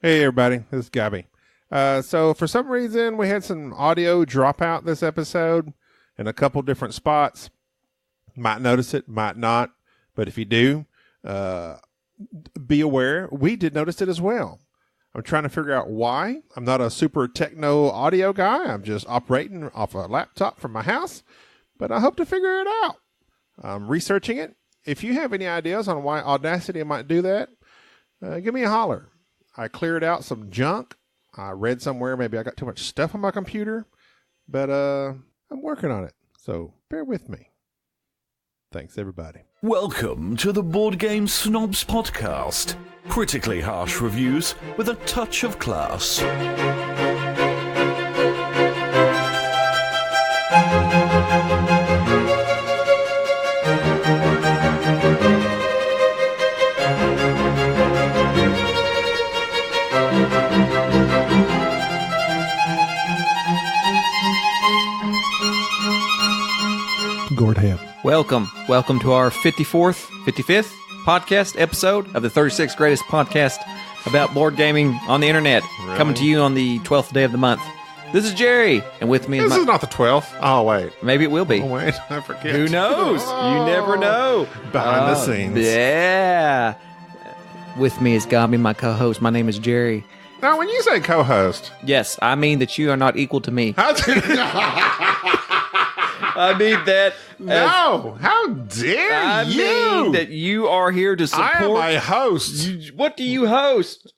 Hey everybody, this is Gabby. So for some reason we had some audio drop out this episode in a couple different spots. Might notice it, might not, but if you do, be aware we did notice it as well. I'm trying to figure out why. I'm not a super techno audio guy. I'm just operating off a laptop from my house, but I hope to figure it out. I'm researching it. If you have any ideas on why Audacity might do that, give me a holler. I cleared out some junk. I read somewhere maybe I got too much stuff on my computer, but I'm working on it, so bear with me. Thanks, everybody. Welcome to the Board Game Snobs podcast. Critically harsh reviews with a touch of class. Gordham. Welcome to our 55th podcast episode of the 36th greatest podcast about board gaming on the internet. Really? Coming to you on the 12th day of the month. This is Jerry, and with me This is not the 12th. Oh, wait. Maybe it will be. Oh, wait. I forget. Who knows? You never know. Behind the scenes. Yeah. With me is Gabi, my co-host. My name is Jerry. Now, when you say co-host, Yes, I mean that you are not equal to me. how do I mean that. No, how dare I you? mean that you are here to support. I am a host. What do you host?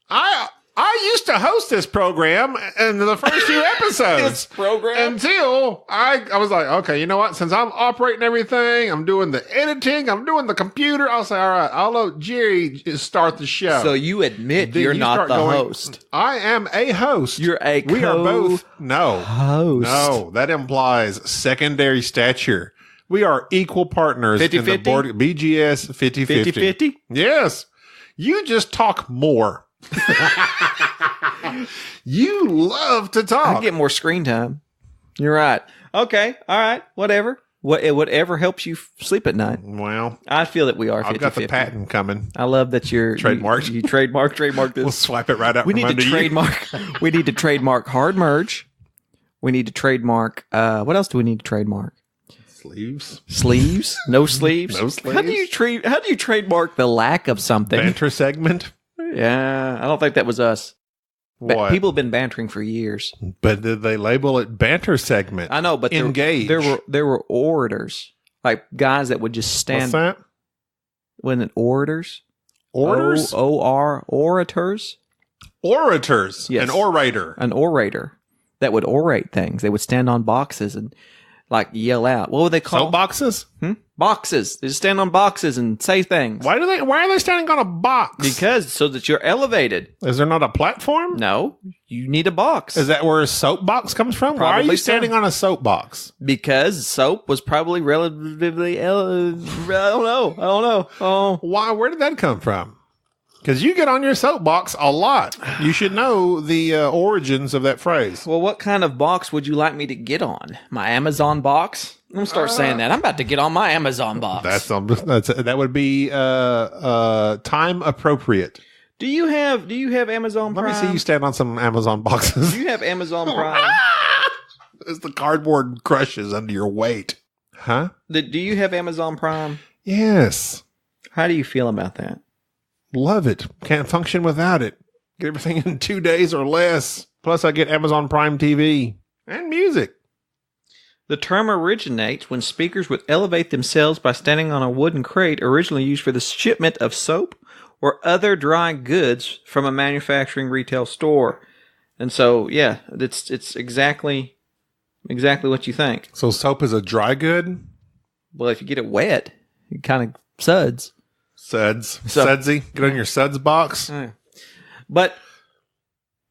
I used to host this program in the first few episodes. This program? Until I was like, okay, you know what? Since I'm operating everything, I'm doing the editing, I'm doing the computer, I'll say, all right, I'll let Jerry just start the show. So you admit Then you're you not start the going, host. I am a host. You're a We are both. No. host. No, that implies secondary stature. We are equal partners in the 50-50? board BGS 50-50. 50-50? Yes. You just talk more. You love to talk. I get more screen time. You're right. Okay. All right. Whatever. Whatever helps you sleep at night. Well, I feel that we are 50-50. I've got the patent coming. I love that you're Trademarked. You trademark this. We'll swipe it right out We from need to under you. trademark. We need to trademark hard merge. We need to trademark. What else do we need to trademark? Sleeves. Sleeves? No sleeves. No sleeves. How do you trademark the lack of something? Banter segment. Yeah, I don't think that was us. What? People have been bantering for years. But did they label it banter segment? I know, but Engage. there were orators, like guys that would just stand. What's that? When it orators, Orders? Orators, Orators. Yes. An orator. an orator that would orate things. They would stand on boxes and like yell out. What would they call Soapboxes? boxes? They just stand on boxes and say things. Why are they standing on a box? Because so that you're elevated. Is there not a platform? No, you need a box. Is that where a soapbox comes from? Why are Probably you so. standing on a soapbox? Because soap was probably relatively. I don't know. Oh, Why? Where did that come from? Because you get on your soapbox a lot. You should know the origins of that phrase. well, what kind of box would you like me to get on? My Amazon box? I'm gonna start saying that. I'm about to get on my Amazon box. That would be time appropriate. Do you have Amazon Prime? Let me see you stand on some Amazon boxes. Do you have Amazon Prime? As the cardboard crushes under your weight. Huh? Do you have Amazon Prime? Yes. How do you feel about that? Love it. Can't function without it. Get everything in 2 days or less. Plus, I get Amazon Prime TV and music. The term originates when speakers would elevate themselves by standing on a wooden crate originally used for the shipment of soap or other dry goods from a manufacturing retail store. And so, yeah, it's exactly what you think. So soap is a dry good? Well, if you get it wet, it kind of suds. Suds. So- Sudsy. Get on your suds box. But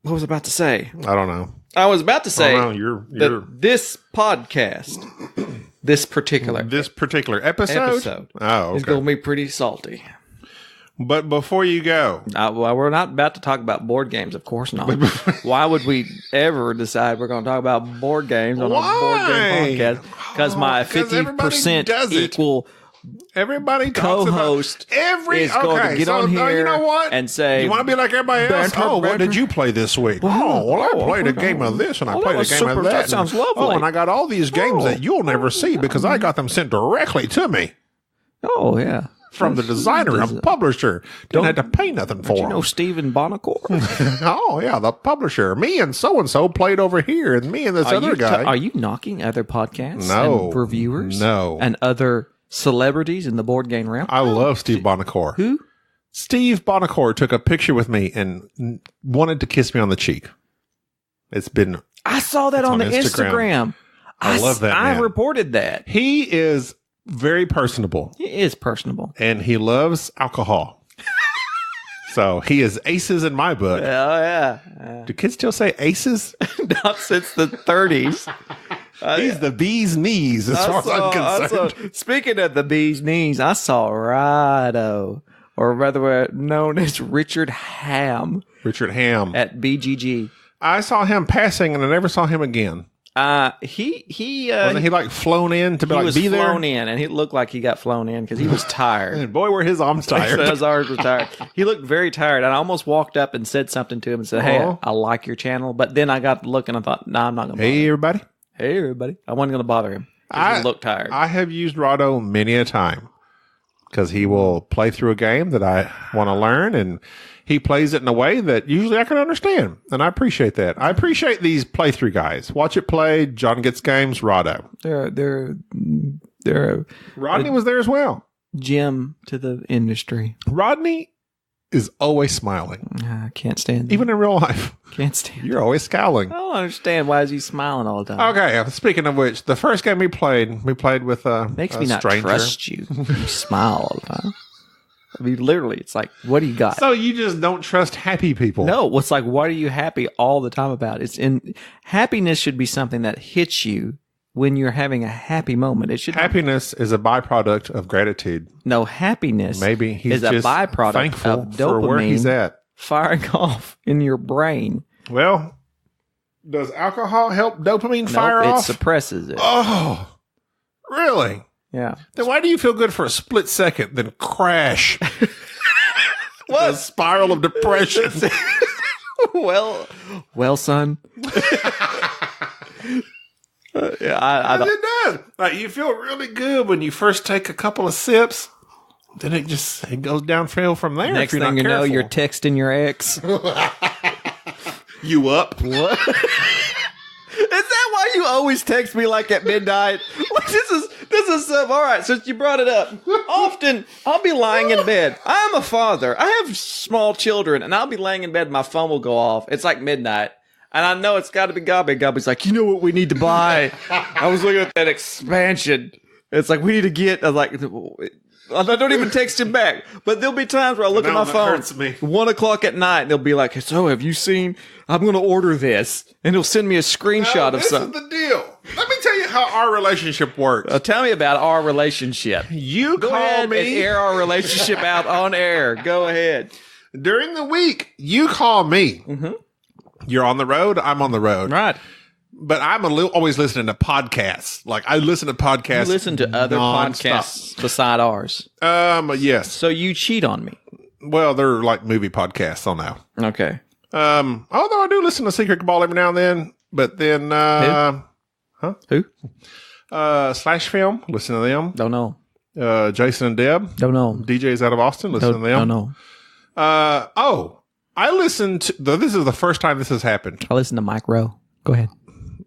what was I about to say? I don't know. I was about to say You're that this podcast, this particular episode. Oh, is okay. going to be pretty salty. But before you go, Well, we're not about to talk about board games, of course not. Why would we ever decide we're going to talk about board games on a board game podcast? Because my 'Cause everybody 50% does it. equal Everybody talks co-host about is going to get on here you know what? and say, you want to be like everybody else? Banter, What did you play this week? I played a game of this and I played a game of that. That sounds lovely. And I got all these games that you'll never see because I got them sent directly to me. Oh, yeah. From the designer and publisher. Didn't have to pay nothing for them. You know Stephen Bonacore? Oh, yeah, the publisher. Me and so-and-so played over here, and me and this other guy. Are you knocking other podcasts and reviewers? No. And other celebrities in the board game realm? I love Steve Bonacore. Who? Steve Bonacore took a picture with me and wanted to kiss me on the cheek. I saw that on the Instagram. I love that man. I reported that. He is very personable. He is personable. And he loves alcohol. So he is aces in my book. Oh, yeah. Do kids still say aces? Not since the 30s. He's the bee's knees as far as I'm concerned. Speaking of the bee's knees, I saw Rado, or rather known as Richard Ham. Richard Ham. At BGG. I saw him passing and I never saw him again. Wasn't he like flown in to be there? He was flown in, and he looked like he got flown in because he was tired. And boy, were his arms tired. His arms were tired. He looked very tired. And I almost walked up and said something to him and said, "Hey, I like your channel." But then I got to look and I thought, "Nah, I'm not going to." Hey, everybody. Hey, everybody. I wasn't going to bother him. He looked tired. I have used Rado many a time because he will play through a game that I want to learn, and he plays it in a way that usually I can understand, and I appreciate that. I appreciate these playthrough guys. Watch it play. John Gets Games, Rado. They're Rodney was there as well. Gem to the industry. Rodney is always smiling. I can't stand even in real life. Can't stand You're always scowling. I don't understand. Why is he smiling all the time? Okay, speaking of which, the first game we played with makes a me not stranger. Trust you. You smile all the time. I mean, literally, it's like, what do you got? So you just don't trust happy people? No, it's like, what are you happy all the time about? Happiness should be something that hits you when you're having a happy moment. Happiness is a byproduct of gratitude. No, happiness maybe he's is a just byproduct thankful of dopamine for where he's at, firing off in your brain. Well, does alcohol help dopamine fire off? It suppresses it. Oh, really? Yeah. Then why do you feel good for a split second, then crash? What? A spiral of depression. well, son. Yeah, it does. Like, you feel really good when you first take a couple of sips. Then it goes downhill from there. Next if you're thing not you know, careful. you're texting your ex. You up? What? Is that why you always text me like at midnight? Like, this is all right. Since you brought it up, often I'll be lying in bed. I'm a father. I have small children, and I'll be laying in bed. My phone will go off. It's like midnight, and I know it's got to be Gobby. Gobby's like, you know what we need to buy? I was looking at that expansion. It's like we need to get. I was like, I don't even text him back. But there'll be times where I look at my phone. Hurts me. 1 o'clock at night, and they'll be like, so have you seen? I'm going to order this. And he'll send me a screenshot of something. This is the deal. Let me tell you how our relationship works. Tell me about our relationship. You Go call ahead me. and air our relationship out on air. Go ahead. During the week, you call me. Mm-hmm. You're on the road. I'm on the road. Right. But I'm always listening to podcasts. Like, I listen to podcasts. You listen to other non-stop. podcasts beside ours. Yes. So you cheat on me. Well, they're like movie podcasts, so now. Okay. Although I do listen to Secret Cabal every now and then. But then, Who? Slash Film, listen to them. Don't know. Jason and Deb. Don't know. DJs out of Austin, listen to them. Don't know. I listened to, this is the first time this has happened. I listen to Mike Rowe. Go ahead.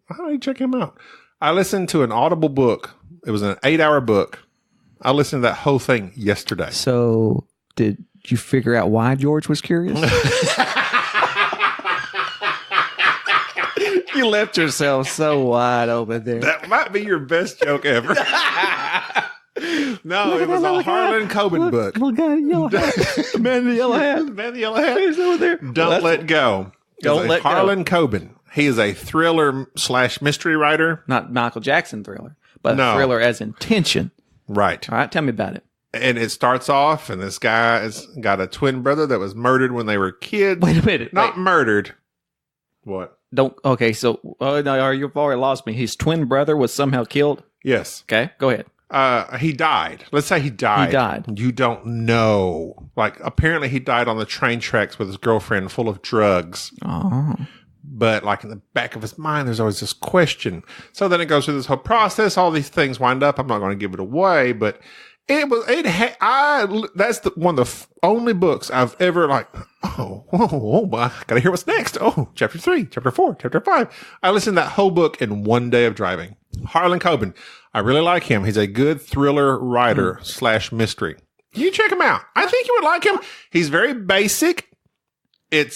How do you check him out? I listened to an Audible book. It was an 8-hour book. I listened to that whole thing yesterday. So did you figure out why George was curious? You left yourself so wide open there. That might be your best joke ever. No, it was a Harlan Coben book. Little guy in the yellow hat. The man in the yellow hat. The man in the yellow hat. He's over there. Don't Let Go. Don't Let Go. Harlan Coben. He is a thriller / mystery writer. Not Michael Jackson thriller, but No. a thriller as in tension. Right. All right, tell me about it. And it starts off, and this guy has got a twin brother that was murdered when they were kids. Wait a minute. Not murdered. What? Okay, so no, you've already lost me. His twin brother was somehow killed? Yes. Okay, go ahead. He died. Let's say he died. He died. You don't know. Like, apparently he died on the train tracks with his girlfriend full of drugs. Oh. But, like, in the back of his mind, there's always this question. So then it goes through this whole process. All these things wind up. I'm not going to give it away, but that's one of the only books I've ever, like, I gotta hear what's next. Oh, chapter 3, chapter 4, chapter 5. I listened to that whole book in one day of driving. Harlan Coben. I really like him. He's a good thriller writer / mystery. You check him out. I think you would like him. He's very basic.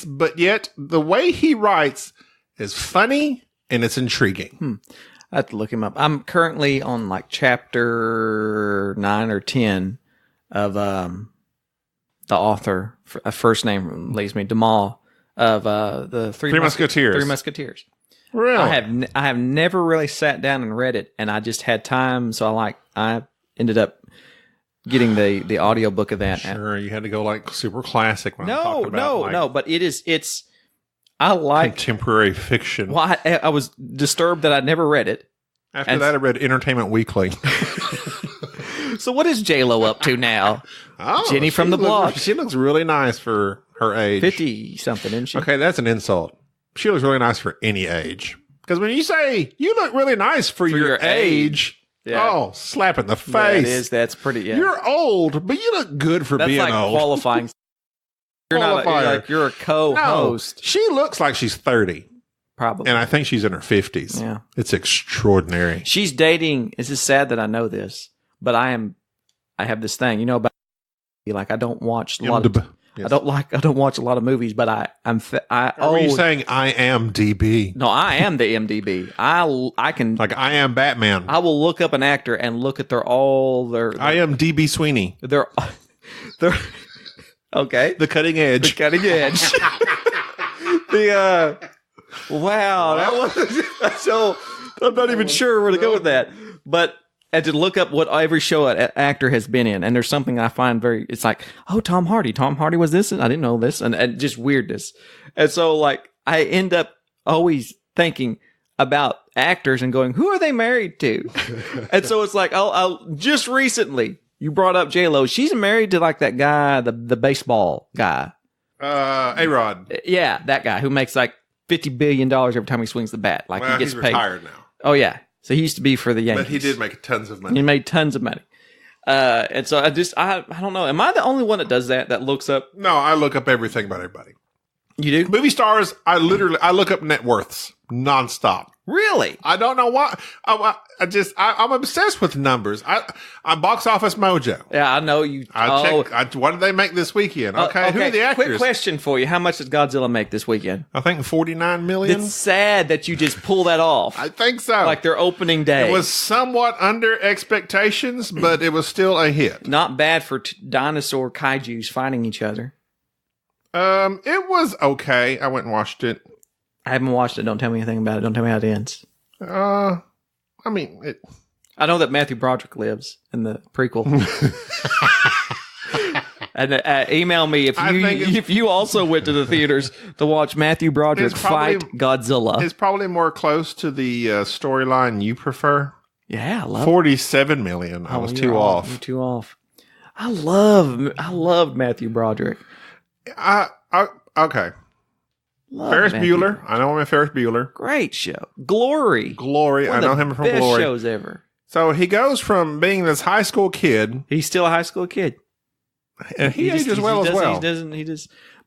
But yet the way he writes is funny and it's intriguing. I have to look him up. I'm currently on like chapter 9 or 10 of the author. First name leaves me, Dumas, of the Three Musketeers. Three Musketeers. Really? I have never really sat down and read it, and I just had time, so I ended up getting the audiobook of that. Sure, you had to go like super classic. When I'm talking about, no, but it's. I like contemporary fiction. Well, I was disturbed that I never read it. After that, I read Entertainment Weekly. So what is J-Lo up to now? Jenny from the block. She looks really nice for her age. 50-something, isn't she? Okay, that's an insult. She looks really nice for any age. Because when you say, you look really nice for your age, slap in the face. That's pretty, You're old, but you look good for being like old. Qualifying. You're a co-host. No, she looks like she's 30. Probably. And I think she's in her 50s. Yeah. It's extraordinary. She's dating. This is sad that I know this, but I have this thing, about like I don't watch a lot of Yes. I don't watch a lot of movies, but Are you saying I am DB? No, I am the MDB. I can like I am Batman. I will look up an actor and look at their I am DB Sweeney. They're okay. The cutting edge. The cutting edge. Wow, that was so. I'm not even sure where to go with that, but. And to look up what every show an actor has been in, and there's something I find it's like, oh, Tom Hardy was this, and I didn't know this, and just weirdness. And so, like, I end up always thinking about actors and going, who are they married to? And so it's like, I'll just recently, you brought up J-Lo. She's married to, like, that guy, the baseball guy. A-Rod. Yeah, that guy who makes, like, $50 billion every time he swings the bat. Like, he gets he's paid. Retired now. Oh, yeah. So he used to be for the Yankees. But he did make tons of money. He made tons of money. And so I don't know. Am I the only one that does that looks up? No, I look up everything about everybody. You do? Movie stars, I look up net worths nonstop. Really? I don't know why. I'm obsessed with numbers. I'm Box Office Mojo. Yeah, I know you. Check. What did they make this weekend? Okay, who are the actors? Quick question for you. How much did Godzilla make this weekend? I think $49 million. It's sad that you just pull that off. I think so. Like their opening day. It was somewhat under expectations, but it was still a hit. Not bad for dinosaur kaijus fighting each other. It was okay. I went and watched it. I haven't watched it. Don't tell me anything about it. Don't tell me how it ends. I know that Matthew Broderick lives in the prequel. And email me if you also went to the theaters to watch Matthew Broderick fight Godzilla. It's probably more close to the storyline you prefer. Yeah, I love $47 million. I was too off. You're too off. I loved Matthew Broderick. Okay. Ferris Bueller. I know him in Ferris Bueller. Great show. Glory. I know him from best Glory. Shows ever. So he goes from being this high school kid. He's still a high school kid. And he ages well as well.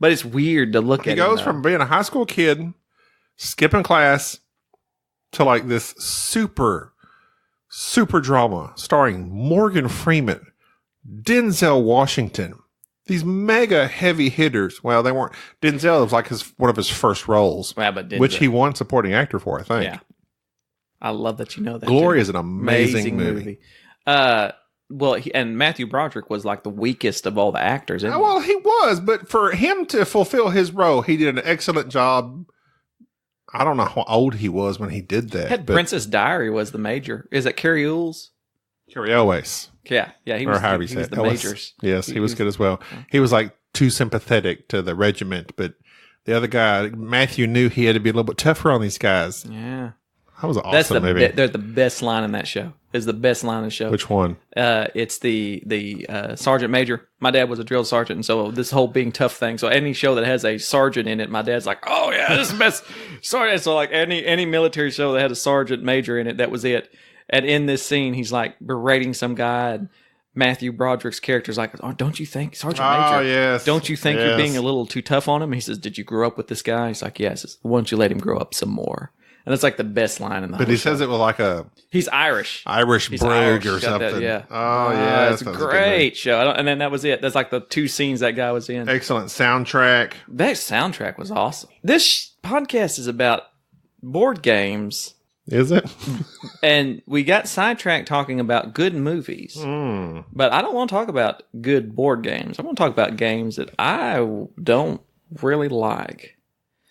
But it's weird to look at. He goes from being a high school kid, skipping class, to like this super drama starring Morgan Freeman, Denzel Washington. These mega heavy hitters. Well, they weren't. Denzel was like one of his first roles, which he won supporting actor for, I think. Yeah. I love that you know that. Glory is an amazing movie. And Matthew Broderick was like the weakest of all the actors. Well, he was, but for him to fulfill his role, he did an excellent job. I don't know how old he was when he did that. Princess Diary was the major. Is it Carrie Ewells? Carrie Elwes. Yeah. He was the majors. Yes, he was good as well. He was like too sympathetic to the regiment, but the other guy, Matthew, knew he had to be a little bit tougher on these guys. Yeah. That was an That's awesome movie. they're the best line in that show. Is the best line in the show. Which one? It's the sergeant major. My dad was a drill sergeant, and so this whole being tough thing. So any show that has a sergeant in it, my dad's like, "Oh yeah, this is the best sergeant." So like any military show that had a sergeant major in it, that was it. And in this scene, he's like berating some guy. And Matthew Broderick's character's like, "Oh, don't you think, Sergeant Major? Oh, yes. Don't you think you're being a little too tough on him?" He says, "Did you grow up with this guy?" He's like, "Yes." Says, "Why don't you let him grow up some more?" And it's like the best line in the whole But he show. says it with like a He's Irish. He's Irish. brogue or He's got that, something. yeah. Oh, yeah. It's a great show. And then that was it. That's like the 2 scenes that guy was in. Excellent soundtrack. That soundtrack was awesome. This podcast is about board games. Is it? And we got sidetracked talking about good movies. But I don't want to talk about good board games. I want to talk about games that I don't really like.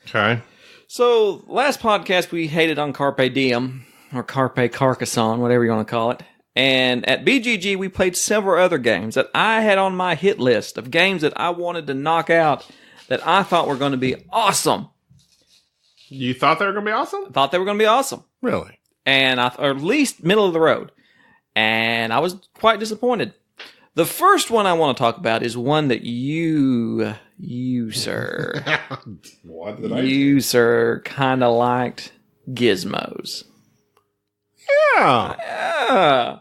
Okay. So, last podcast we hated on Carpe Diem, or Carpe Carcassonne, whatever you want to call it. And at BGG, we played several other games that I had on my hit list of games that I wanted to knock out that I thought were going to be awesome. You thought they were going to be awesome? I thought they were going to be awesome. Really? And or at least middle of the road. And I was quite disappointed. The first one I want to talk about is one that you sir, What did I you sir, kind of liked, Gizmos. Yeah. Yeah,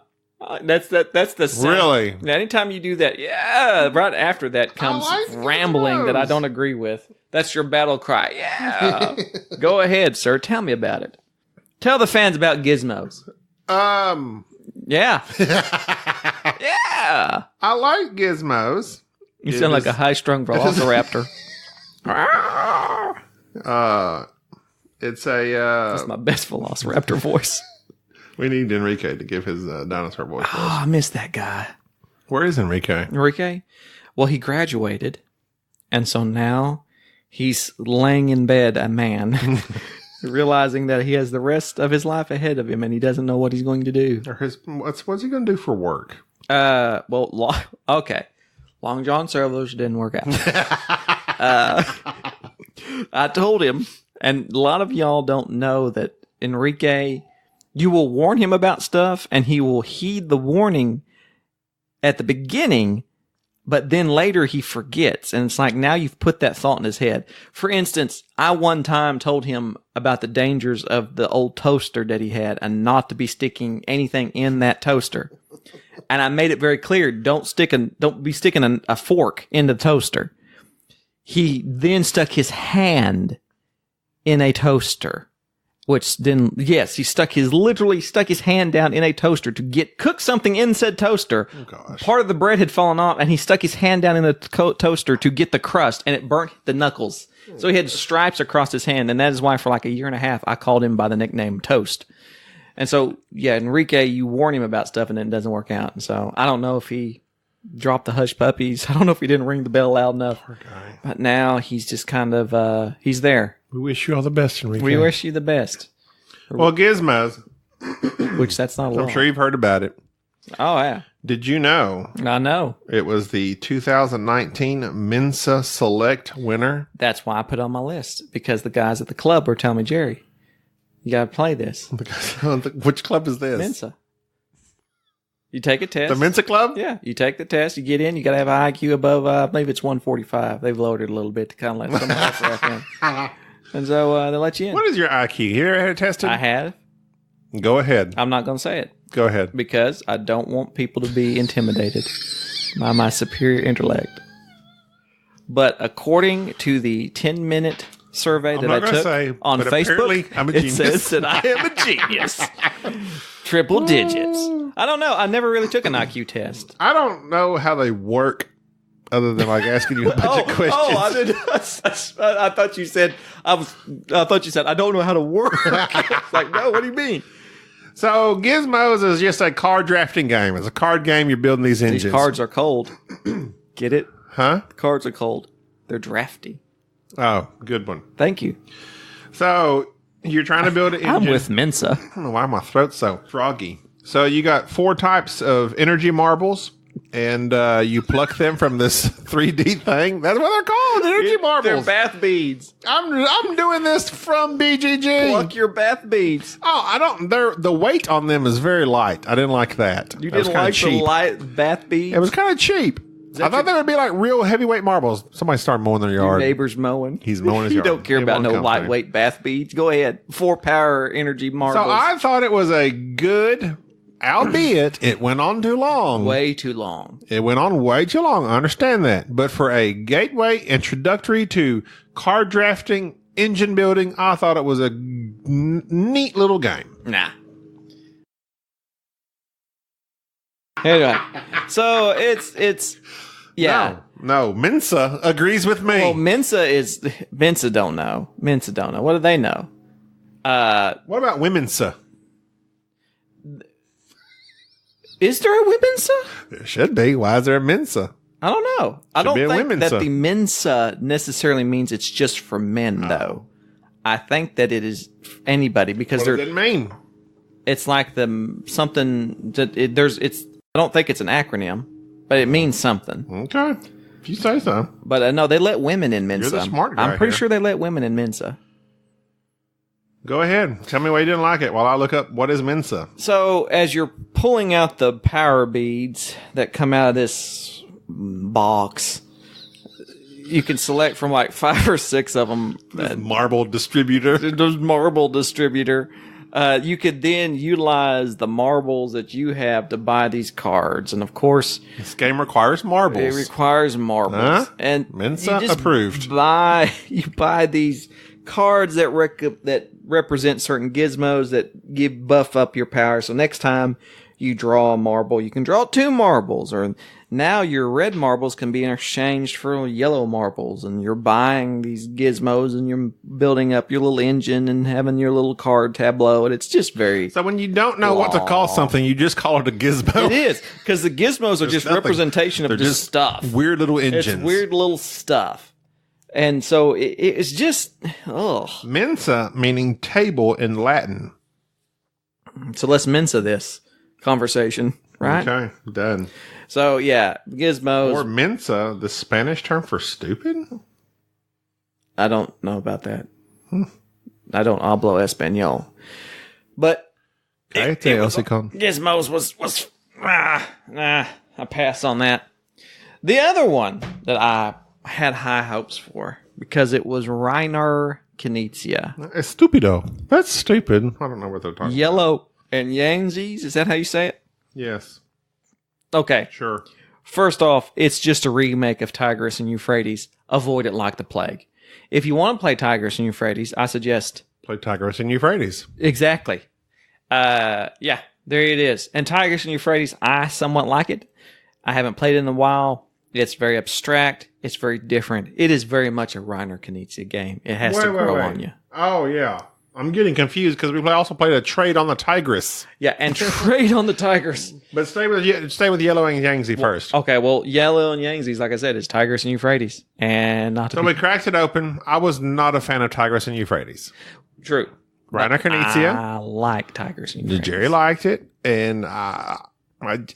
that's the sound. Really? Anytime you do that, yeah, right after that comes like rambling that I Gizmos. don't agree with. That's your battle cry. Yeah, go ahead, sir. Tell me about it. Tell the fans about Gizmos. Yeah. Yeah. I like Gizmos. You sound like a high-strung velociraptor. It's a. That's my best velociraptor voice. We need Enrique to give his dinosaur voice. for us. Oh, I miss that guy. Where is Enrique? Enrique? Well, he graduated, and so now he's laying in bed a man, realizing that he has the rest of his life ahead of him, and he doesn't know what he's going to do. Or what's he going to do for work? Okay. Long John Silver's didn't work out. I told him, and a lot of y'all don't know that Enrique, you will warn him about stuff, and he will heed the warning at the beginning, but then later he forgets. And it's like, now you've put that thought in his head. For instance, I one time told him about the dangers of the old toaster that he had and not to be sticking anything in that toaster. And I made it very clear, don't be sticking a fork in the toaster. He then stuck his hand in a toaster, which then, yes, he literally stuck his hand down in a toaster to cook something in said toaster. Oh, gosh. Part of the bread had fallen off, and he stuck his hand down in the toaster to get the crust, and it burnt the knuckles. So he had stripes across his hand, and that is why for like a year and a half, I called him by the nickname Toast. And so, yeah, Enrique, you warn him about stuff, and then it doesn't work out. And so I don't know if he dropped the hush puppies. I don't know if he didn't ring the bell loud enough. Poor guy. But now he's just kind of, he's there. We wish you all the best, Enrique. We wish you the best. Well, Gizmos, Which that's not a I'm lot. sure you've heard about it. Oh, yeah. Did you know I know. it was the 2019 Mensa Select winner? That's why I put it on my list. Because the guys at the club were telling me, Jerry, you got to play this. Which club is this? Mensa. You take a test. The Mensa Club? Yeah, you take the test, you get in, you got to have an IQ above, I believe it's 145. They've lowered it a little bit to kind of let someone else back in. And so they let you in. What is your IQ? You ever had it tested? I have. Go ahead. I'm not going to say it Go ahead. because I don't want people to be intimidated by my superior intellect. But according to the 10-minute survey that I not gonna took say, on but apparently Facebook, I'm a it genius. says that I am a genius. Triple digits. I don't know. I never really took an IQ test. I don't know how they work other than like asking you a bunch of questions. Oh, I did. I thought you said I thought you said I don't know how to work. It's like, no. What do you mean? So Gizmos is just a card drafting game. It's a card game. You're building these engines. These cards are cold. Get it? Huh? The cards are cold. They're drafty. Oh, good one. Thank you. So you're trying to build an engine. I'm with Mensa. I don't know why my throat's so froggy. So you got 4 types of energy marbles. and you pluck them from this 3D thing. That's what they're called, energy marbles. They're bath beads. I'm doing this from BGG. Pluck your bath beads. Oh, I don't. The weight on them is very light. I didn't like that. You That was didn't kinda like cheap. the light bath beads? It was kind of cheap. I thought they would be like real heavyweight marbles. Somebody started mowing their Your yard. neighbor's mowing. He's mowing his You yard. don't care He about won't no come, lightweight bath beads. Go ahead. 4 power energy marbles. So I thought it was a good, albeit it went on too long. Way too long. It went on way too long. I understand that. But for a gateway introductory to card drafting, engine building, I thought it was a neat little game. Nah. Anyway, so it's yeah. No, Mensa agrees with me. Well, Mensa don't know. Mensa don't know. What do they know? What about Womensa? Is there a Womensa? There should be. Why is there a Mensa? I don't know. I don't be a think Womensa. that the Mensa necessarily means it's just for men, though. I think that it is anybody because What does it mean? it's like the something that it's. I don't think it's an acronym, but it means something. Okay. If you say so. But no, they let women in Mensa. You're the smart guy I'm pretty here. sure they let women in Mensa. Go ahead. Tell me why you didn't like it while I look up what is Mensa. So as you're pulling out the power beads that come out of this box, you can select from like 5 or 6 of them. Marble distributor. Those marble distributor. You could then utilize the marbles that you have to buy these cards, and of course, This game requires marbles. it requires marbles. Huh? And Mensa you just approved. You buy these cards that represent certain gizmos that buff up your power. So next time you draw a marble, you can draw 2 marbles, or now your red marbles can be exchanged for yellow marbles, and you're buying these gizmos and you're building up your little engine and having your little card tableau, and it's just very. So when you don't know what to call something, you just call it a gizmo. It is, because the gizmos are just nothing. representation of They're just stuff. Weird little engines. It's weird little stuff. And so it's just, Mensa meaning table in Latin. So let's Mensa this conversation, right? Okay, done. So yeah, gizmos. Or Mensa, the Spanish term for stupid? I don't know about that. I don't hablo español. But gizmos was I pass on that. The other one that I had high hopes for, because it was Reiner Knizia. Stupido. That's stupid. I don't know what they're talking Yellow and Yangzies, is that how you say it? Yes, Okay. sure. First off, it's just a remake of Tigris and Euphrates. Avoid it like the plague. If you want to play Tigris and Euphrates, I suggest Play Tigris and Euphrates. exactly. Yeah, there it is. And Tigris and Euphrates, I somewhat like it. I haven't played it in a while. It's very abstract. It's very different. It is very much a Reiner Knizia game. It has to grow on you. Oh, yeah. I'm getting confused because we also played a trade on the Tigris. Yeah, and trade on the Tigris. But stay with Yellow and Yangtze first. Okay, well, Yellow and Yangtze's, like I said, is Tigris and Euphrates. And not to So we cracked it open. I was not a fan of Tigris and Euphrates. True. Reiner Knizia. I like Tigris and Euphrates. Jerry liked it, and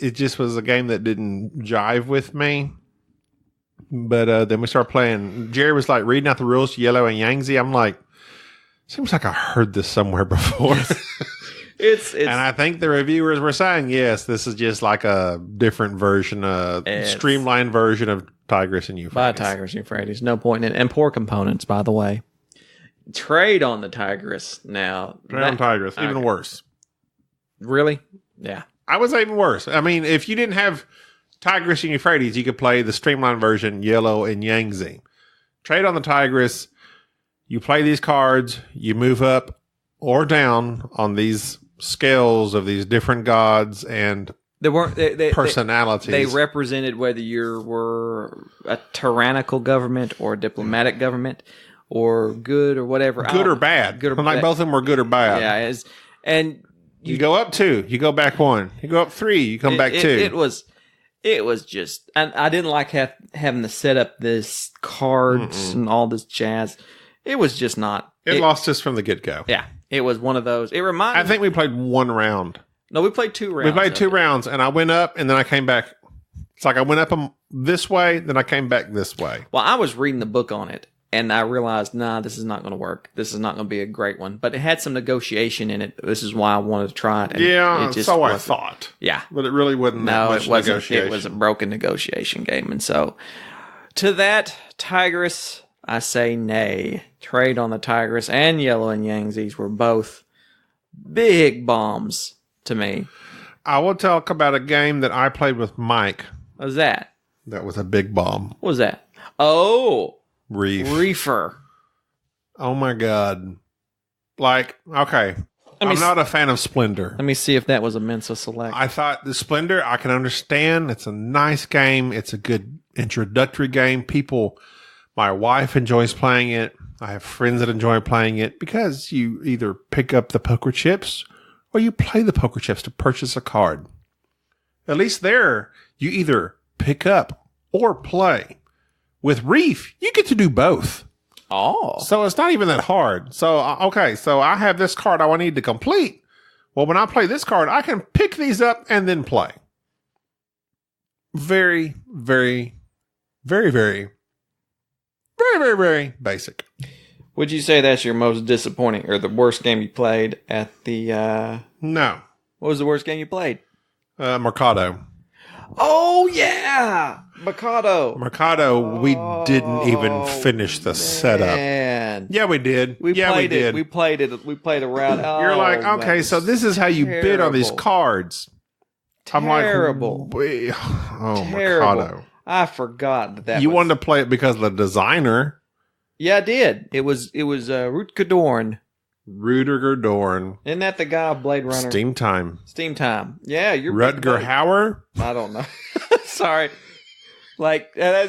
it just was a game that didn't jive with me. But then we started playing. Jerry was like reading out the rules to Yellow and Yangtze. I'm like, seems like I heard this somewhere before. It's and I think the reviewers were saying, yes, this is just like a different version, streamlined version of Tigris and Euphrates. by Tigris and Euphrates. No point in it. And poor components, by the way. Trade on the Tigris now. Trade on Tigris, even worse. Really? Yeah. I would say even worse. I mean, if you didn't have Tigris and Euphrates, you could play the streamlined version, Yellow and Yangtze. Trade on the Tigris. You play these cards, you move up or down on these scales of these different gods and personalities. They represented whether you were a tyrannical government or a diplomatic government or good or whatever. Good or bad. Good or like bad. both of them were good or bad. Yeah. And you go up 2, you go back 1. You go up 3, you come back 2. It was just, and I didn't like having to set up this cards and all this jazz. It was just not. It lost us from the get-go. Yeah, it was one of those. It reminded. I think we played 1 round. No, we played 2 rounds. We played 2 rounds, and I went up, and then I came back It's like I went up them this way, then I came back this way. Well, I was reading the book on it, and I realized, this is not going to work. This is not going to be a great one. But it had some negotiation in it. This is why I wanted to try it. Yeah, so I thought. Yeah. But it really wasn't that much negotiation. It was a broken negotiation game. And so, to that, Tigress, I say nay. Trade on the Tigress and Yellow and Yangtze's were both big bombs to me. I will talk about a game that I played with Mike. What was that? That was a big bomb. What was that? Oh, Reefer. Oh my God. Like, okay. I'm not a fan of Splendor. Let me see if that was a Mensa Select. I thought the Splendor, I can understand. It's a nice game. It's a good introductory game. My wife enjoys playing it. I have friends that enjoy playing it because you either pick up the poker chips or you play the poker chips to purchase a card. At least there, you either pick up or play. With Reef, you get to do both. Oh. So it's not even that hard. So, so I have this card I need to complete. Well, when I play this card, I can pick these up and then play. Very, very, very, very, very, very, very basic. Would you say that's your most disappointing or the worst game you played at the... No. What was the worst game you played? Mercado. Oh, yeah! Mercado, we didn't even finish the setup. Yeah, we did. We played it. We played a round. You're like, okay, so this is how you bid on these cards. Terrible. Mercado. I forgot that. You wanted to play it because of the designer. Yeah, I did. It was Rutger Dorn. Isn't that the guy of Blade Runner? Steam Time. Yeah, you're Rutger Hauer? I don't know. Sorry. Like, yeah.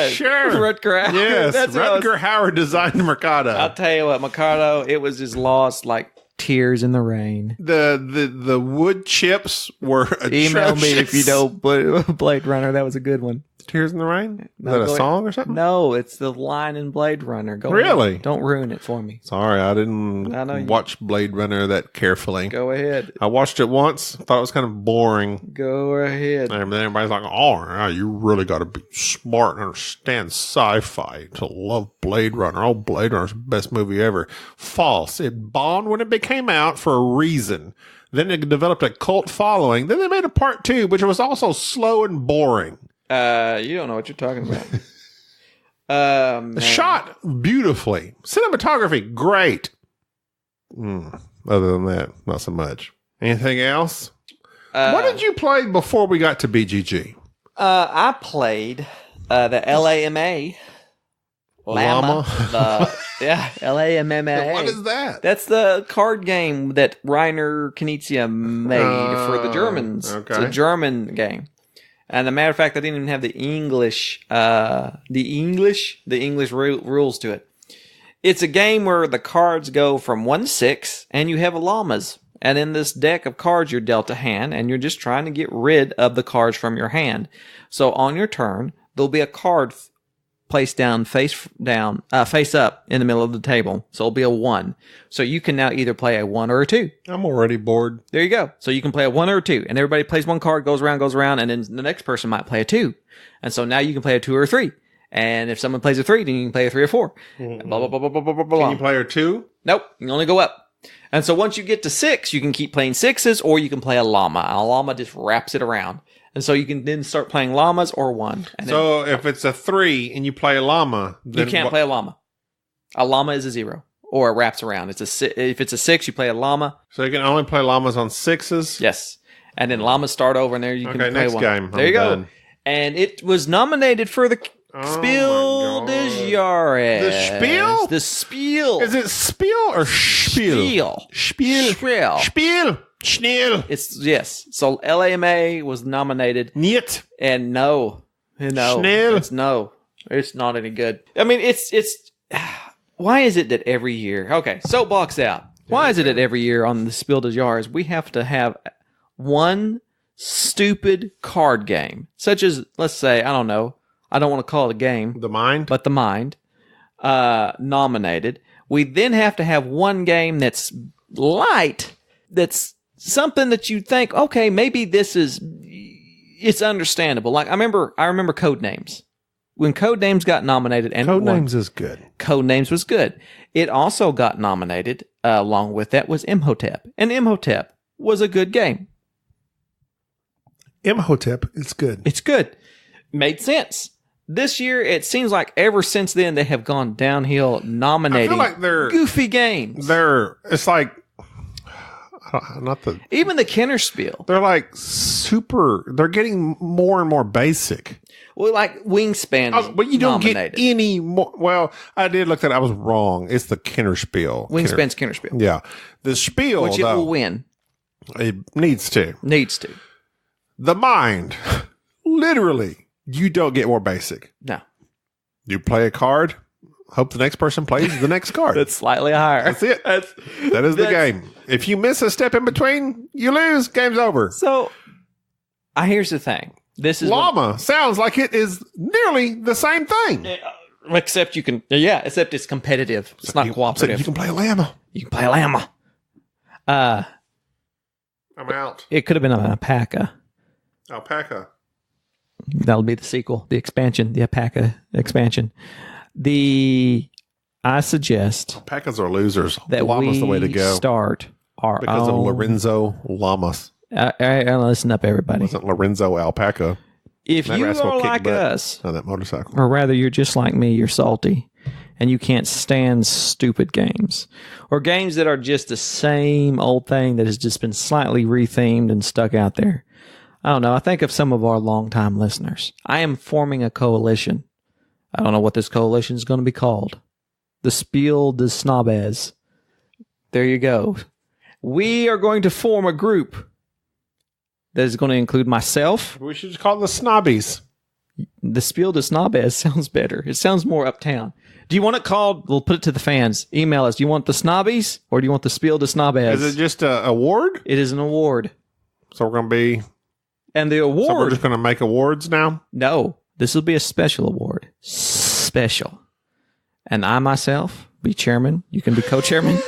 Sure. Rutger Hauer. Yes, Rutger Hauer designed Mercado. I'll tell you what, Mercado, it was just lost like tears in the rain. The wood chips were atrocious. Email me if you know Blade Runner. That was a good one. Tears in the Rain? Is that a song or something? No, it's the line in Blade Runner. Go really? Ahead. Don't ruin it for me. Sorry, I didn't watch Blade Runner that carefully. Go ahead. I watched it once. Thought it was kind of boring. Go ahead. And then everybody's like, oh, you really got to be smart and understand sci-fi to love Blade Runner. Oh, Blade Runner's the best movie ever. False. It bombed when it came out for a reason. Then it developed a cult following. Then they made a part 2, which was also slow and boring. You don't know what you're talking about. Shot beautifully. Cinematography, great. Other than that, not so much. Anything else? What did you play before we got to BGG? I played the LAMA. Llama. LAMMA. What is that? That's the card game that Rainer Knizia made for the Germans. Okay. It's a German game. And as a matter of fact, I didn't even have the English rules to it. It's a game where the cards go from 1 to 6, and you have llamas. And in this deck of cards, you're dealt a hand, and you're just trying to get rid of the cards from your hand. So on your turn, there'll be a card placed down, face up in the middle of the table. So it'll be a 1. So you can now either play a 1 or a 2. I'm already bored. There you go. So you can play a 1 or a 2. And everybody plays one card, goes around, and then the next person might play a 2. And so now you can play a 2 or a 3. And if someone plays a 3, then you can play a 3 or 4. Mm-hmm. Blah, blah, blah, blah, blah, blah, blah. Can you play a 2? Nope. You can only go up. And so once you get to 6, you can keep playing 6s, or you can play a llama. And a llama just wraps it around. And so you can then start playing llamas or 1. And so if it's a 3 and you play a llama, then you can't play a llama. A llama is a 0, or it wraps around. If it's a 6, you play a llama. So you can only play llamas on 6s? Yes. And then llamas start over, and there you can play next 1. Game. There you go. And it was nominated for the Spiel des Jahres. The Spiel? The Spiel. Is it Spiel or Spiel? Spiel. Schnell. Yes. So LAMA was nominated. Niet. And no. Schnell. It's not any good. I mean, it's why is it that every year, okay, Soapbox out. Why is it that every year on the Spiel des Jahres, we have to have one stupid card game, such as, let's say, I don't know, I don't want to call it a game. The Mind? But The Mind, nominated. We then have to have one game that's light, that's something that you think, okay, maybe this is it's understandable. Like I remember Codenames. When Codenames got nominated, and Codenames is good. Codenames was good. It also got nominated along with that was Imhotep, and Imhotep was a good game. Imhotep is good. It's good. Made sense. This year, it seems like ever since then they have gone downhill nominating I feel like they're goofy games. It's like not the Even the Kennerspiel. they're like super. They're getting more and more basic. Well, like Wingspan is But you don't nominated. get any more. Well, I did look that. I was wrong. It's the Kennerspiel. Wingspan's Kennerspiel. Yeah, the spiel Which it though, will win. it needs to. Needs to. The mind, literally, you don't get more basic. No. You play a card. Hope the next person plays the next card. That's slightly higher. That's it. That is the game. If you miss a step in between, you lose. Game's over. So, here's the thing. This is Llama sounds like it is nearly the same thing. except except it's competitive. It's not So cooperative. you can play a llama. You can play a llama. I'm out. It could have been an alpaca. Alpaca. That'll be the sequel, the expansion, the alpaca expansion. I suggest Alpacas are losers. that Llama's we the way to go. start our Because of own. Lorenzo Llamas. Listen up, everybody. Wasn't Lorenzo Alpaca. If That you rascal are kicked like butt us, on that motorcycle. or rather you're just like me, you're salty, and you can't stand stupid games, or games that are just the same old thing that has just been slightly rethemed and stuck out there. I don't know. I think of some of our longtime listeners. I am forming a coalition. I don't know what this coalition is going to be called. The Spiel des Snobbies. There you go. We are going to form a group that is going to include myself. We should just call it the Snobbies. The Spiel des Snobbies sounds better. It sounds more uptown. Do you want it called? We'll put it to the fans. Email us. Do you want the Snobbies or do you want the Spiel des Snobbies? Is it just an award? It is an award. So we're going to be... And the So we're award... just going to make awards now? No, this will be a special award. Special. And I myself be chairman. You can be co-chairman.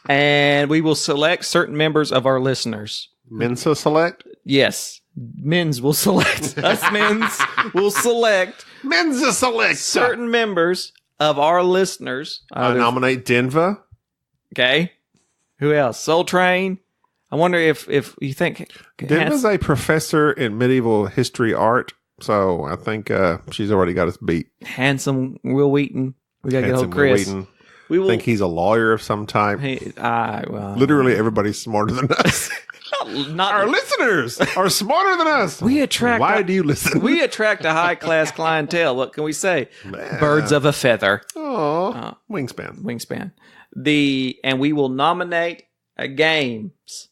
And we will select certain members of our listeners. Mensa Select? Yes. Men's will select. Us men's will select Mensa Select! certain members of our listeners. I nominate Denver. Okay. Who else? Soul Train. I wonder if you think... Denver's a professor in medieval history art, so I think she's already got us beat. Handsome Will Wheaton. We got to get Handsome hold Chris. Wheaton. We will... I think he's a lawyer of some type. well, Literally everybody's smarter than us. not Our listeners are smarter than us. We attract. Why do you listen? We attract a high class clientele. What can we say? Birds of a feather. Oh, wingspan. Wingspan. And we will nominate games,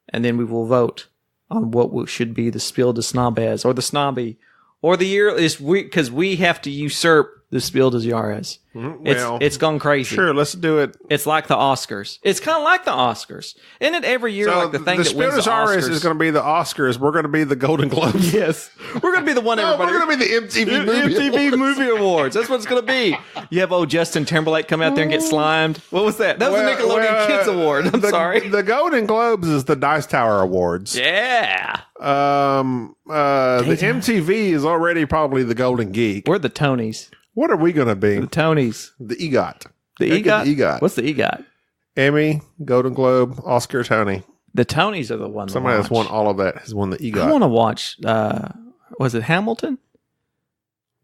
and then we will vote on what should be the Spiel des Snobbies or the Snobby or the year is because we have to usurp the Spiel des Jahres. Well, It's gone crazy. Sure, let's do it. It's like the Oscars. It's kind of like the Oscars. Isn't it every year like the thing that wins the Spiel des Jahres Oscars? is going to be the Oscars. We're going to be the Golden Globes. Yes. We're going to be the one No, everybody... we're going to be the MTV Movie MTV Awards. Movie Awards. That's what it's going to be. You have old Justin Timberlake come out there and get slimed. What was that? That was the Nickelodeon Kids Award. I'm sorry. The Golden Globes is the Dice Tower Awards. Yeah. The MTV is already probably the Golden Geek. We're the Tonys. What are we going to be? The Tonys. The EGOT. The Gotta get EGOT? the EGOT. What's the EGOT? Emmy, Golden Globe, Oscar, Tony. The Tonys are the one. Somebody that's won all of that has won the I EGOT. want to watch. Was it Hamilton?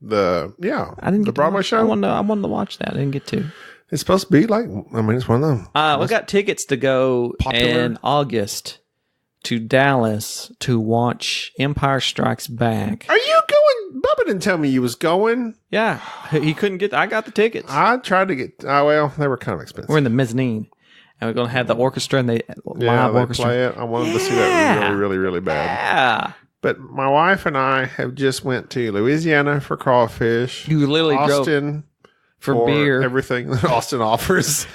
I didn't get the to Broadway watch- show. I wanted to watch that. I didn't get to. It's supposed to be like. I mean, it's one of them. We got tickets to go Popular. in August to Dallas to watch Empire Strikes Back. Are you going? Bubba didn't tell me you was going. Yeah, he couldn't get. I got the tickets. I tried to get. Oh well, they were kind of expensive. We're in the mezzanine, and we're going to have the orchestra and the live they orchestra. play it. I wanted to see that Yeah. really, really, really bad. Yeah, But my wife and I have just went to Louisiana for crawfish. you literally drove Austin for beer. everything that Austin offers,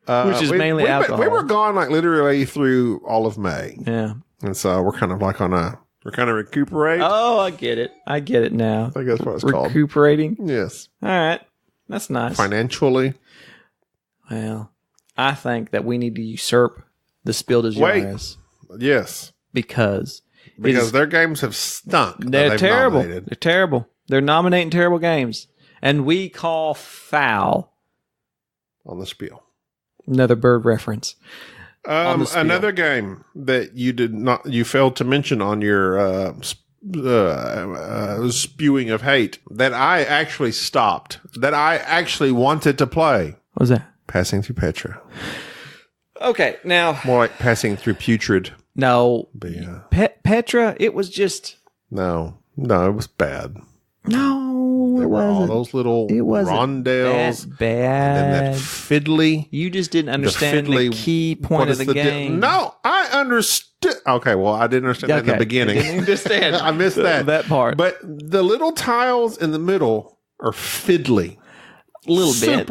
Which is mainly alcohol. We were gone like literally through all of May, Yeah. and so we're kind of like we're kind of recuperate. Oh, I get it. I get it now. I think that's what it's called. Recuperating. Yes, All right, that's nice. financially. Well, I think that we need to usurp the Spiel des Wait. Jahres Yes, because Because their games have stunk. They're terrible. They're terrible. They're nominating terrible games. And we call foul. On the spiel. Another bird reference. Another game that you failed to mention on your spewing of hate that I actually stopped, that I actually wanted to play. What was that? Passing Through Petra. Okay, now... More like Passing Through Putrid. No. But, yeah. Petra, it was just... No, it was bad. No, there were all those little rondelles. Bad. And then that fiddly. You just didn't understand the key point of the game. No, I understood. Okay, well, I didn't understand that in the beginning. I didn't understand. I missed that part. But the little tiles in the middle are fiddly. A little bit.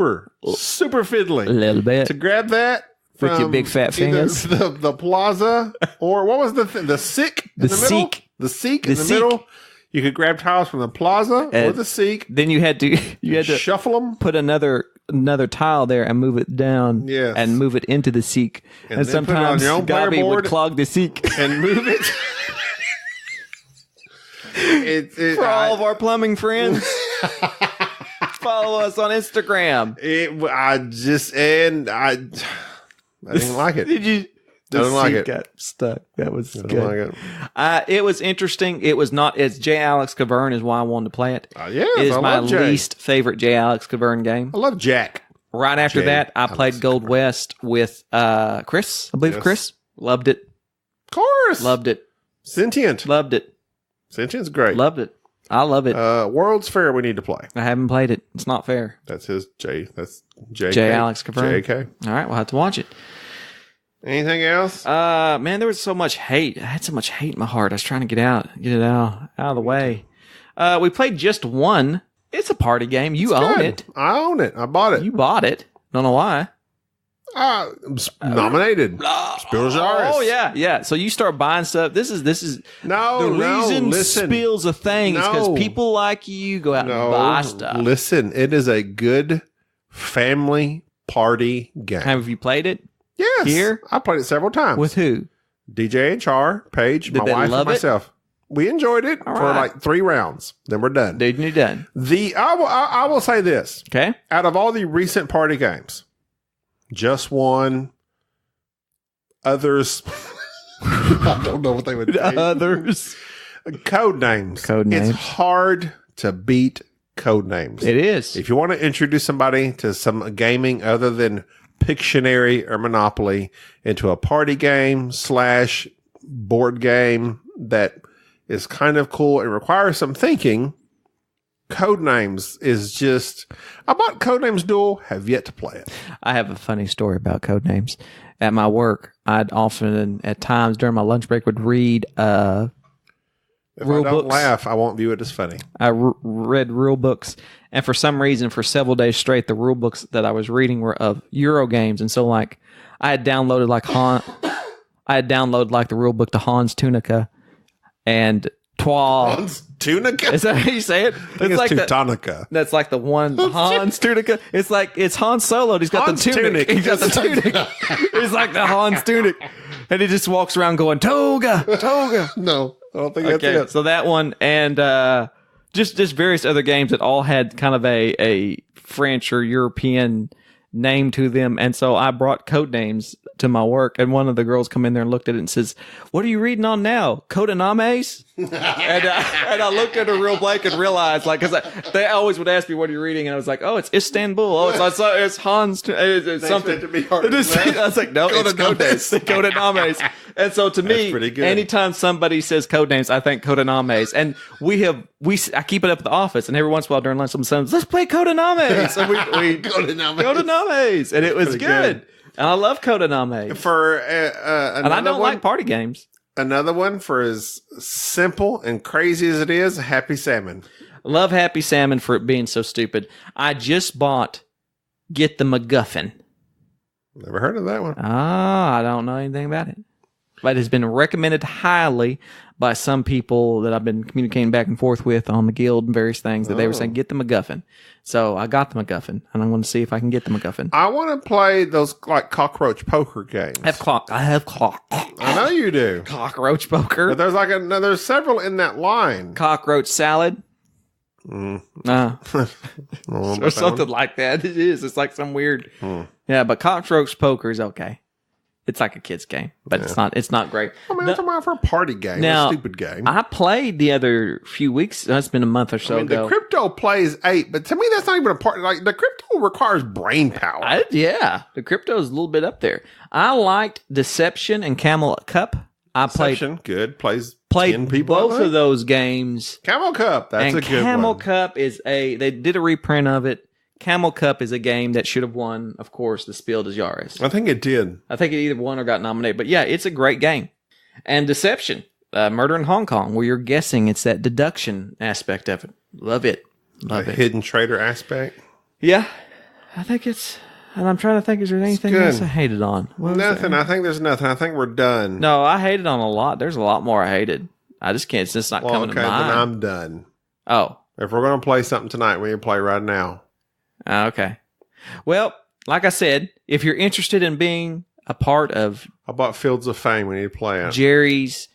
Super fiddly. A little bit. To grab that with your big fat fingers. The plaza, or what was the sick in the middle? The seek in the middle. You could grab tiles from the plaza or the seek. Then you had to shuffle them. Put another tile there and move it down. Yes. And move it into the seek. And sometimes Gabi would clog the seek and move it. For all of our plumbing friends, follow us on Instagram. I didn't like it. Did you? I don't like it. Got stuck. That was good. Like it. It was interesting. It was not. It's J. Alex Cavern is why I wanted to play it. Yes, it is my least favorite J. Alex Cavern game. I love Jack. Right after that, I played Gold West with Chris. I believe Chris loved it. Of course, loved it. Sentient loved it. Sentient's great. Loved it. I love it. World's Fair we need to play. I haven't played it. It's not fair. That's his J. That's J. J. Alex Cavern. JK. All right, we'll have to watch it. Anything else? Man, there was so much hate. I had so much hate in my heart. I was trying to get it out of the way. We played Just One. It's a party game. You own it. I own it. I bought it. You bought it. Don't know why. Nominated. Spiels Jaris. Oh yeah. So you start buying stuff. This is the reason Spiels a thing is because people like you go out and buy stuff. Listen, it is a good family party game. Have you played it? Yes. Here? I played it several times. With who? DJ and Char, Paige, my wife, and myself. We enjoyed it for like 3 rounds. Then we're done. Dude, you're done. I will say this. Okay. Out of all the recent party games, Just One, others, I don't know what they would do. Others. Codenames. It's hard to beat Codenames. It is. If you want to introduce somebody to some gaming other than Pictionary or Monopoly into a party game / board game that is kind of cool and requires some thinking, Codenames is just... I bought Codenames Duel, have yet to play it. I have a funny story about Codenames. At my work, I'd often, at times during my lunch break, would read If I don't laugh, I won't view it as funny. I read rule books, and for some reason, for several days straight, the rule books that I was reading were of Euro games, and so like I had downloaded the rule book to Hans Tunica and Trois. Hans Tunica? Is that how you say it? It's like Teutonica. That's like the one Hans Tunica. It's Han Solo. He's got Hans the tunic. He's got the tunic. He's like the Hans tunic, and he just walks around going toga. No. I don't think that's it. So that one and just various other games that all had kind of a French or European name to them. And so I brought code names to my work, and one of the girls come in there and looked at it and says, "What are you reading on now? Codenames?" and I looked at her real blank and realized, like, because they always would ask me, "What are you reading?" And I was like, "Oh, it's Istanbul. Oh, it's Hans. It's something." I was like, "No, it's Codenames. Codenames." And so to me, anytime somebody says Codenames, I think Codenames. And I keep it up at the office, and every once in a while during lunch, someone says, "Let's play Codenames." And we Codenames, and it was good. And I love Codenames. And I don't like party games. Another one for as simple and crazy as it is, Happy Salmon. Love Happy Salmon for it being so stupid. I just bought Get the MacGuffin. Never heard of that one. I don't know anything about it. But it has been recommended highly by some people that I've been communicating back and forth with on the guild and various things that they were saying, get the MacGuffin. So I got the MacGuffin, and I'm going to see if I can get the MacGuffin. I want to play those like cockroach poker games. I have clock. I know you do. Cockroach poker. But there's several in that line. Cockroach salad. Or something like that. It is. It's like some weird. Yeah, but cockroach poker is okay. It's like a kid's game, but it's not great. I mean, I'm talking about for a party game, a stupid game. I played the other few weeks. It's been a month or so ago. The crypto plays 8, but to me, that's not even a part. Like, the crypto requires brain power. The crypto is a little bit up there. I liked Deception and Camel Cup. Deception, good. Played 10 people. Both of those games. Camel Cup, that's a good one. Camel Cup is they did a reprint of it. Camel Cup is a game that should have won, of course, the Spiel des Jahres. I think it did. I think it either won or got nominated. But yeah, it's a great game. And Deception, Murder in Hong Kong, where you're guessing. It's that deduction aspect of it. Love it. Love it. Hidden trader aspect. Yeah. I think it's... And I'm trying to think, is there anything else I hated on? Nothing. I think there's nothing. I think we're done. No, I hated on a lot. There's a lot more I hated. I just can't. It's just not coming to mind. Okay, then I'm done. Oh. If we're going to play something tonight, we need to play right now. Okay. Well, like I said, if you're interested in being a part of... How about Fields of Fame? We need to play it. Jerry's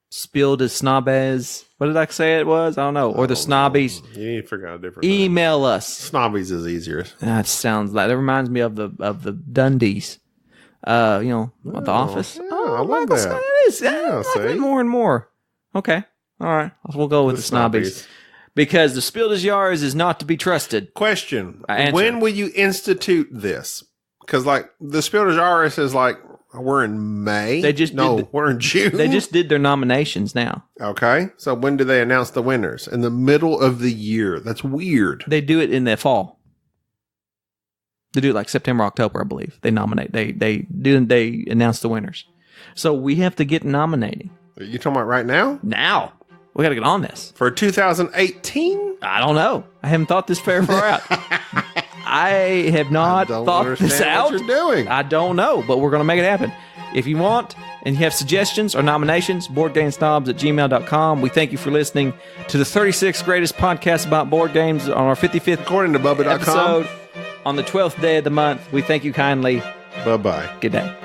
Spiel des Snobbies. What did I say it was? I don't know. Or the Snobbies. You need to figure out a different Email name. us. Snobbies is easier. That sounds like... That reminds me of the Dundies. The Office. Yeah, I love that. It is. I like that more and more. Okay. All right. We'll go with the Snobbies. Because the Spiel des Jahres is not to be trusted. Question. When will you institute this? Because, like, the Spiel des Jahres is like, we're in May. We're in June. They just did their nominations now. Okay. So when do they announce the winners? In the middle of the year. That's weird. They do it in the fall. They do it like September, October, I believe. They nominate. They announce the winners. So we have to get nominating. Are you talking about right now? Now. We got to get on this. For 2018? I don't know. I haven't thought this far out. I have not thought this out. What you're doing. I don't know, but we're going to make it happen. If you want and you have suggestions or nominations, boardgamesnobs@gmail.com. We thank you for listening to the 36th greatest podcast about board games on our 55th according to Bubba.com episode on the 12th day of the month. We thank you kindly. Bye-bye. Good day.